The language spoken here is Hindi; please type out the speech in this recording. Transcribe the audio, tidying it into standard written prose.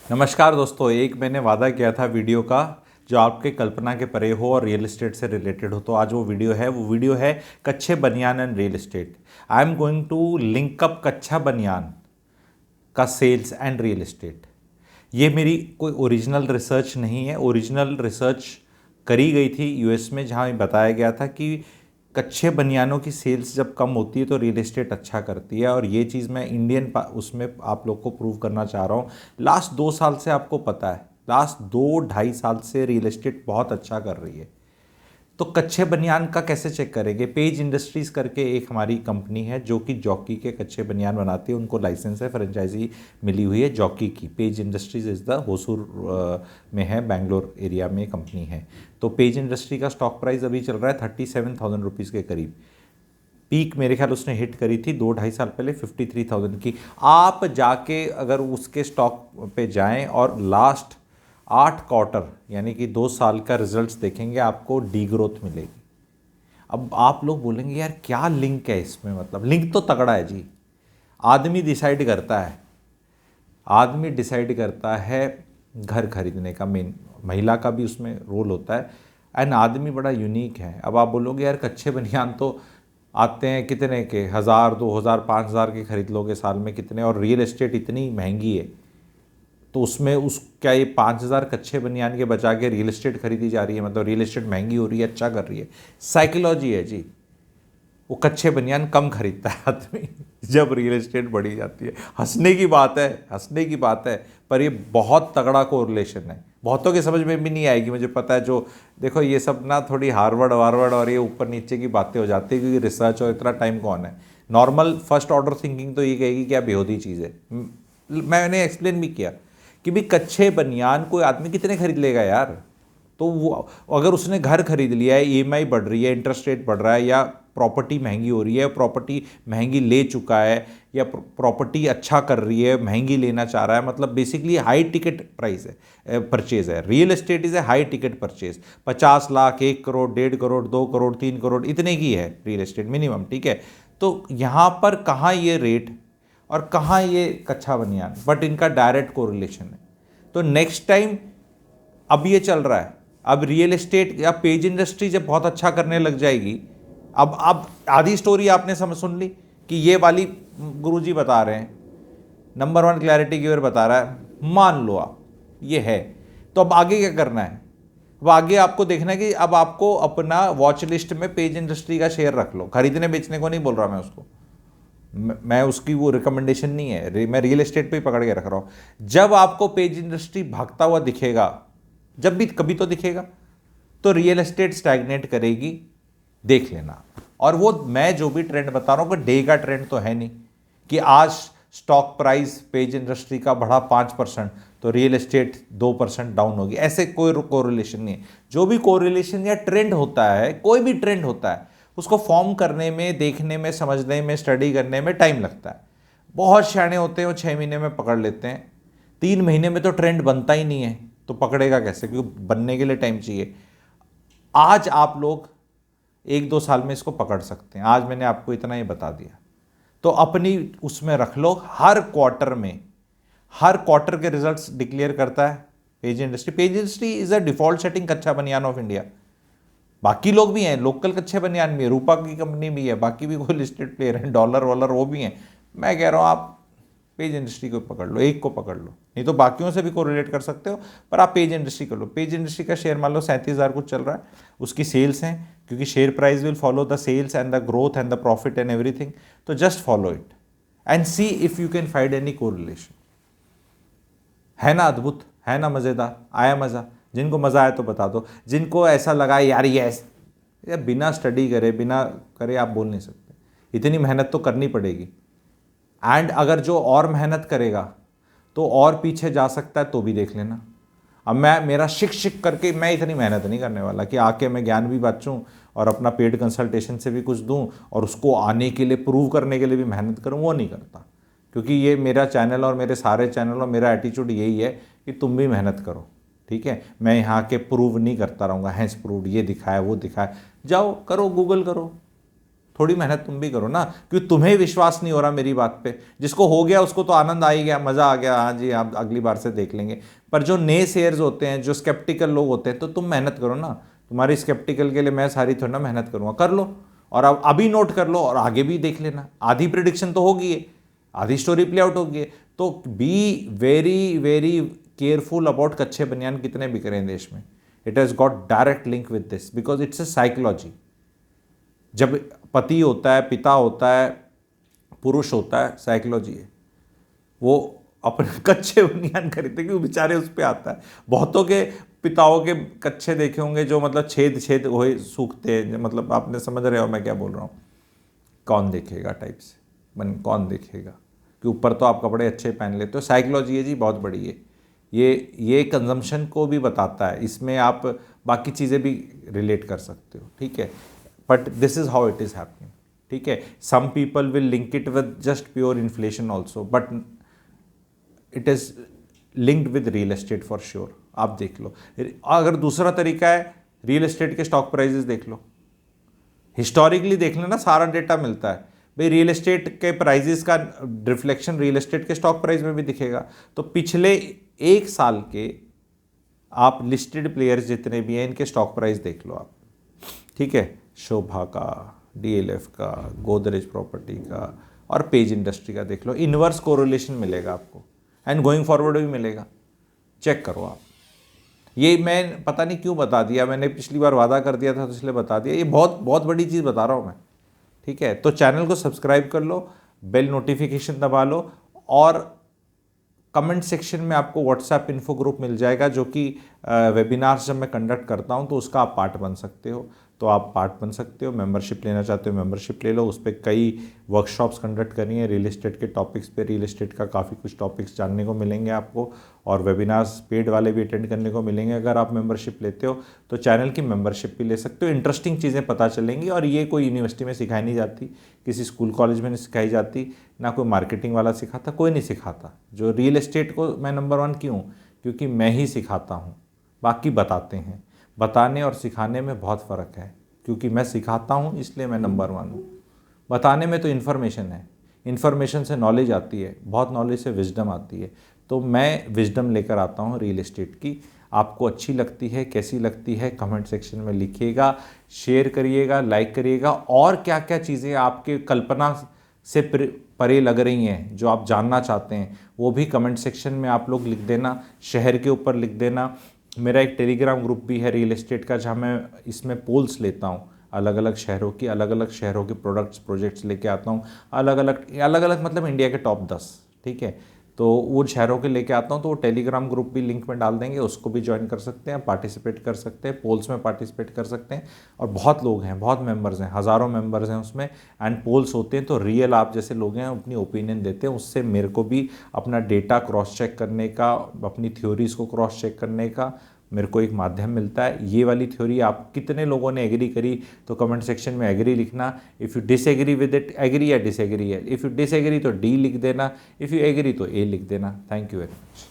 नमस्कार दोस्तों, एक मैंने वादा किया था वीडियो का जो आपके कल्पना के परे हो और रियल एस्टेट से रिलेटेड हो। तो आज वो वीडियो है कच्चे बनियान and real estate. I am going to link up कच्चा बनियान का सेल्स एंड रियल एस्टेट। ये मेरी कोई ओरिजिनल रिसर्च नहीं है। ओरिजिनल रिसर्च करी गई थी यूएस में, जहाँ बताया गया था कि कच्चे बनियानों की सेल्स जब कम होती है तो रियल एस्टेट अच्छा करती है। और ये चीज़ मैं उसमें आप लोग को प्रूव करना चाह रहा हूँ। लास्ट 2 साल से आपको पता है, लास्ट 2-2.5 साल से रियल एस्टेट बहुत अच्छा कर रही है। तो कच्चे बनियान का कैसे चेक करेंगे? पेज इंडस्ट्रीज़ करके एक हमारी कंपनी है जो कि जॉकी के कच्चे बनियान बनाती है। उनको लाइसेंस है, फ्रेंचाइजी मिली हुई है जॉकी की। Page industries is the Hosur में है, बेंगलोर एरिया में कंपनी है। तो पेज इंडस्ट्री का स्टॉक प्राइस अभी चल रहा है 37,000 रुपीज़ के करीब। पीक मेरे ख्याल उसने हिट करी थी 2-2.5 साल पहले 53,000 की। आप जाके अगर उसके स्टॉक पे जाएं और लास्ट 8 क्वार्टर यानी कि 2 साल का रिजल्ट्स देखेंगे, आपको डी ग्रोथ मिलेगी। अब आप लोग बोलेंगे यार क्या लिंक है इसमें? मतलब लिंक तो तगड़ा है जी। आदमी डिसाइड करता है, आदमी डिसाइड करता है घर खरीदने का। मेन महिला का भी उसमें रोल होता है। एंड आदमी बड़ा यूनिक है। अब आप बोलोगे यार कच्चे बनियान तो आते हैं कितने के, 1,000, 2,000, 5,000 के खरीद लोगे साल में कितने, और रियल एस्टेट इतनी महंगी है तो उसमें क्या ये 5,000 कच्चे बनियान के बचा के रियल एस्टेट खरीदी जा रही है? मतलब रियल एस्टेट महंगी हो रही है, अच्छा कर रही है। साइकोलॉजी है जी। वो कच्चे बनियान कम खरीदता है आदमी जब रियल एस्टेट बढ़ी जाती है। हंसने की बात है, हंसने की बात है, पर ये बहुत तगड़ा कोरिलेशन है। बहुतों के समझ में भी नहीं आएगी, मुझे पता है। जो देखो ये सब ना थोड़ी हार्वर्ड वार्वर्ड और ये ऊपर नीचे की बातें हो जाती है, क्योंकि रिसर्च और इतना टाइम कौन है। नॉर्मल फर्स्ट ऑर्डर थिंकिंग तो ये कहेगी क्या बेहूदी चीज़ है। मैंने एक्सप्लेन भी किया कि भाई कच्चे बनियान कोई आदमी कितने खरीद लेगा यार। तो वो अगर उसने घर खरीद लिया है, ईएमआई बढ़ रही है, इंटरेस्ट रेट बढ़ रहा है, या प्रॉपर्टी महंगी हो रही है, प्रॉपर्टी महंगी ले चुका है, या प्रॉपर्टी अच्छा कर रही है, महंगी लेना चाह रहा है, मतलब बेसिकली हाई टिकट प्राइस है, परचेज है। Real estate is a high ticket purchase. 50 lakh, 1 crore, 1.5 crore, 2 crore, 3 crore इतने की है रियल एस्टेट मिनिमम, ठीक है। तो यहाँ पर कहाँ ये रेट और कहाँ ये कच्चा बनियान, बट इनका डायरेक्ट कोरिलेशन है। तो नेक्स्ट टाइम, अब ये चल रहा है, अब रियल एस्टेट या पेज इंडस्ट्री जब बहुत अच्छा करने लग जाएगी, अब आधी स्टोरी आपने समझ सुन ली कि ये वाली गुरुजी बता रहे हैं, नंबर 1 क्लैरिटी गिवर बता रहा है, मान लो आप ये है। तो अब आगे क्या करना है? अब आगे आपको देखना है कि अब आपको अपना वॉच लिस्ट में पेज इंडस्ट्री का शेयर रख लो। खरीदने बेचने को नहीं बोल रहा मैं उसको, मैं उसकी वो रिकमेंडेशन नहीं है, मैं रियल एस्टेट पे ही पकड़ के रख रहा हूं। जब आपको पेज इंडस्ट्री भागता हुआ दिखेगा, जब भी कभी तो दिखेगा, तो रियल एस्टेट स्टैग्नेट करेगी, देख लेना। और वो मैं जो भी ट्रेंड बता रहा हूं, डे का ट्रेंड तो है नहीं कि आज स्टॉक प्राइस पेज इंडस्ट्री का बढ़ा 5% तो रियल एस्टेट 2% डाउन होगी, ऐसे कोई कोरिलेशन नहीं है। जो भी कोरिलेशन या ट्रेंड होता है, कोई भी ट्रेंड होता है, उसको फॉर्म करने में, देखने में, समझने में, स्टडी करने में टाइम लगता है। बहुत शाणे होते हैं वो 6 महीने में पकड़ लेते हैं। 3 महीने में तो ट्रेंड बनता ही नहीं है, तो पकड़ेगा कैसे? क्योंकि बनने के लिए टाइम चाहिए। आज आप लोग 1-2 साल में इसको पकड़ सकते हैं। आज मैंने आपको इतना ही बता दिया, तो अपनी उसमें रख लो। हर क्वार्टर में, हर क्वार्टर के रिजल्ट्स डिक्लेयर करता है page industry. Page industry is a default setting कच्चा बनियान ऑफ इंडिया। बाकी लोग भी हैं, लोकल कच्चे बनियान भी है, रूपा की कंपनी भी है, बाकी भी कोई लिस्टेड प्लेयर हैं, डॉलर वॉलर वो भी हैं। मैं कह रहा हूँ आप पेज इंडस्ट्री को पकड़ लो, एक को पकड़ लो, नहीं तो बाकियों से भी कोरिलेट कर सकते हो, पर आप पेज इंडस्ट्री कर लो। पेज इंडस्ट्री का शेयर मान लो 37,000 कुछ चल रहा है, उसकी सेल्स हैं, क्योंकि share price will follow the sales and the growth and the profit and everything. तो just follow it and see if you can find any correlation. है ना अद्भुत, है ना मज़ेदार? आया मज़ा? जिनको मज़ा आया तो बता दो। जिनको ऐसा लगा यार ये या बिना स्टडी करे, बिना करे आप बोल नहीं सकते, इतनी मेहनत तो करनी पड़ेगी। एंड अगर जो और मेहनत करेगा तो और पीछे जा सकता है, तो भी देख लेना। अब मेरा शिक करके मैं इतनी मेहनत नहीं करने वाला कि आके मैं ज्ञान भी बांटूं और अपना पेड कंसल्टेशन से भी कुछ दूं और उसको आने के लिए, प्रूव करने के लिए भी मेहनत करूं, वो नहीं करता। क्योंकि ये मेरा चैनल और मेरे सारे चैनल और मेरा एटीट्यूड यही है कि तुम भी मेहनत करो, ठीक है। मैं यहाँ के प्रूव नहीं करता रहूँगा, हैंस प्रूव, ये दिखाया वो दिखाया। जाओ करो, गूगल करो, थोड़ी मेहनत तुम भी करो ना, क्योंकि तुम्हें विश्वास नहीं हो रहा मेरी बात पे। जिसको हो गया उसको तो आनंद आ ही गया, मज़ा आ गया, हाँ जी आप अगली बार से देख लेंगे। पर जो नए शेयर्स होते हैं, जो स्केप्टिकल लोग होते हैं, तो तुम मेहनत करो ना। तुम्हारी स्केप्टिकल के लिए मैं सारी थोड़ी ना मेहनत करूँगा, कर लो और अब अभी नोट कर लो और आगे भी देख लेना। आधी प्रिडिक्शन तो होगी है, आधी स्टोरी प्ले आउट होगी है। तो be very very careful about कच्चे बनियान कितने बिक रहे हैं देश में। It has got direct link with this because it's a psychology. जब पति होता है, पिता होता है, पुरुष होता है, साइकोलॉजी है, वो अपने कच्चे बनियान खरीदते क्यों, बेचारे उस पर आता है। बहुतों के पिताओं के कच्चे देखे होंगे जो मतलब छेद छेद हुए सूखते हैं, मतलब आपने समझ रहे हो मैं क्या बोल रहा हूँ। कौन देखेगा टाइप से, कौन देखेगा कि ऊपर तो आप कपड़े अच्छे पहन लेते हो। साइकोलॉजी है जी, बहुत बड़ी है ये कंजम्पशन को भी बताता है। इसमें आप बाकी चीज़ें भी रिलेट कर सकते हो, ठीक है। But this is how it is happening, ठीक है। Some people will link it with just pure inflation also, but it is linked with real estate for sure. आप देख लो। अगर दूसरा तरीका है, रियल एस्टेट के स्टॉक प्राइजेस देख लो, हिस्टोरिकली देख लेना, सारा डेटा मिलता है भाई। रियल एस्टेट के प्राइजेस का रिफ्लेक्शन रियल एस्टेट के स्टॉक प्राइस में भी दिखेगा। तो पिछले एक साल के आप लिस्टेड प्लेयर्स जितने भी हैं, इनके स्टॉक प्राइस देख लो आप, ठीक है। शोभा का, डीएलएफ का, गोदरेज प्रॉपर्टी का और पेज इंडस्ट्री का देख लो। इनवर्स कोरिलेशन मिलेगा आपको एंड गोइंग फॉरवर्ड भी मिलेगा, चेक करो आप। ये मैं पता नहीं क्यों बता दिया, मैंने पिछली बार वादा कर दिया था तो इसलिए बता दिया। ये बहुत बहुत बड़ी चीज़ बता रहा हूँ मैं, ठीक है। तो चैनल को सब्सक्राइब कर लो, बेल नोटिफिकेशन दबा लो और कमेंट सेक्शन में आपको व्हाट्सएप इन्फो ग्रुप मिल जाएगा, जो कि वेबिनार्स जब मैं कंडक्ट करता हूँ तो उसका आप पार्ट बन सकते हो। तो आप पार्ट बन सकते हो। मेंबरशिप लेना चाहते हो मेंबरशिप ले लो। उस पर कई वर्कशॉप्स कंडक्ट करी हैं रियल एस्टेट के टॉपिक्स पे। रियल एस्टेट का काफ़ी कुछ टॉपिक्स जानने को मिलेंगे आपको, और वेबिनार्स पेड वाले भी अटेंड करने को मिलेंगे। अगर आप मेंबरशिप लेते हो तो चैनल की मेंबरशिप भी ले सकते हो। इंटरेस्टिंग चीज़ें पता चलेंगी, और ये कोई यूनिवर्सिटी में सिखाई नहीं जाती, किसी स्कूल कॉलेज में नहीं सिखाई जाती, ना कोई मार्केटिंग वाला सिखाता, कोई नहीं सिखाता। जो रियल एस्टेट को मैं नंबर 1 क्यों, क्योंकि मैं ही सिखाता हूँ, बाकी बताते हैं। बताने और सिखाने में बहुत फ़र्क है, क्योंकि मैं सिखाता हूँ इसलिए मैं नंबर 1 हूँ। बताने में तो इन्फॉर्मेशन है, इन्फॉर्मेशन से नॉलेज आती है, बहुत नॉलेज से विजडम आती है। तो मैं विजडम लेकर आता हूँ रियल एस्टेट की। आपको अच्छी लगती है, कैसी लगती है, कमेंट सेक्शन में लिखिएगा, शेयर करिएगा, लाइक करिएगा। और क्या क्या चीज़ें आपके कल्पना से परे लग रही हैं जो आप जानना चाहते हैं, वो भी कमेंट सेक्शन में आप लोग लिख देना, शहर के ऊपर लिख देना। मेरा एक टेलीग्राम ग्रुप भी है रियल एस्टेट का, जहाँ मैं इसमें पोल्स लेता हूँ, अलग अलग शहरों के प्रोडक्ट्स प्रोजेक्ट्स लेके आता हूँ। अलग अलग मतलब इंडिया के टॉप 10, ठीक है। तो वो शहरों के लेके आता हूँ, तो वो टेलीग्राम ग्रुप भी लिंक में डाल देंगे, उसको भी ज्वाइन कर सकते हैं, पार्टिसिपेट कर सकते हैं, पोल्स में पार्टिसिपेट कर सकते हैं। और बहुत लोग हैं, बहुत मेंबर्स हैं, हज़ारों मेंबर्स हैं उसमें। एंड पोल्स होते हैं तो रियल आप जैसे लोग हैं अपनी ओपिनियन देते हैं, उससे मेरे को भी अपना डेटा क्रॉस चेक करने का, अपनी थ्योरीज़ को क्रॉस चेक करने का मेरे को एक माध्यम मिलता है। ये वाली थ्योरी आप कितने लोगों ने एग्री करी, तो कमेंट सेक्शन में एग्री लिखना। If you disagree with it, agree या डिसएग्री है। इफ़ यू डिसएग्री तो डी लिख देना, इफ़ यू एग्री तो ए लिख देना। Thank you very much.